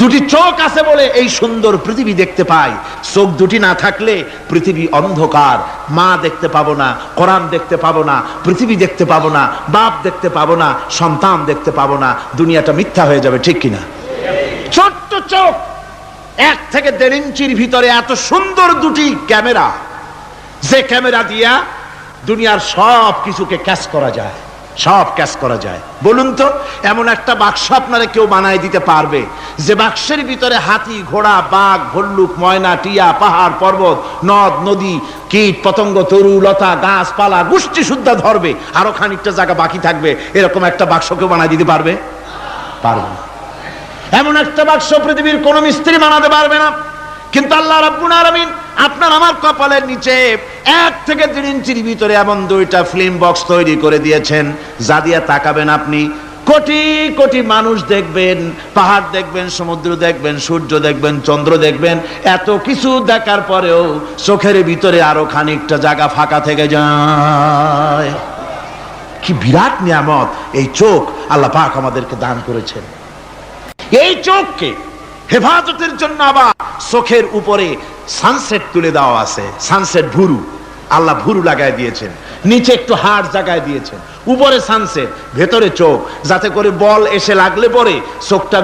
দুটি চোখ আছে বলে এই সুন্দর পৃথিবী দেখতে পাই। চোখ দুটি না থাকলে পৃথিবী অন্ধকার, মা দেখতে পাবো না, কোরআন দেখতে পাবো না, পৃথিবী দেখতে পাবো না, বাপ দেখতে পাবো না, সন্তান দেখতে পাবো না, দুনিয়াটা মিথ্যা হয়ে যাবে, ঠিক কিনা? ছোট্ট চোখ, 1 থেকে 1.5 ইঞ্চির ভিতরে এত সুন্দর দুটি ক্যামেরা, যে ক্যামেরা দিয়া দুনিয়ার সব কিছুকে ক্যাচ করা যায়, সব ক্যাচ করা যায়। বলুন তো, এমন একটা বাক্স আপনারা কেউ বানায় দিতে পারবে যে বাক্সের ভিতরে হাতি, ঘোড়া, বাঘ, ভল্লুক, ময়না, টিয়া, পাহাড়, পর্বত, নদ নদী, কীট পতঙ্গ, তরু লতা, গাছপালা, গোষ্ঠী শুদ্ধা ধরবে, আরো খানিকটা জায়গা বাকি থাকবে, এরকম একটা বাক্স কেউ বানায় দিতে পারবে? পারবে না। এমন একটা বাক্স পৃথিবীর কোন মিস্ত্রি বানাতে পারবে না। কিন্তু আল্লাহ রাব্বুল আলামিন আপনার আমার কপালের নিচে 1 থেকে 1.5 ইঞ্চির ভিতরে এমন 2টা ফিল্ম বক্স তৈরি করে দিয়েছেন, যা দিয়ে তাকাবেন আপনি কোটি কোটি মানুষ দেখবেন, পাহাড় দেখবেন, সমুদ্র দেখবেন, সূর্য দেখবেন, চন্দ্র দেখবেন। এত কিছু দেখার পরেও চোখের ভিতরে আরো খানিকটা জায়গা ফাঁকা থেকে যায়। কি বিরাট নিয়ামত এই চোখ আল্লাহ পাক আমাদেরকে দান করেছেন। এই চোখকে হেফাজতের জন্য আবার চোখের উপরে সানসেট তুলে দেওয়া আছে। সানসেট ভুরু, আল্লাহ ভুরু লাগায় দিয়েছেন, নিচে একটু হাড় জায়গায় দিয়েছেন, উপরে সানসেট, ভেতরে চোখ, যাতে করে বল এসে লাগলে পরে চোখটা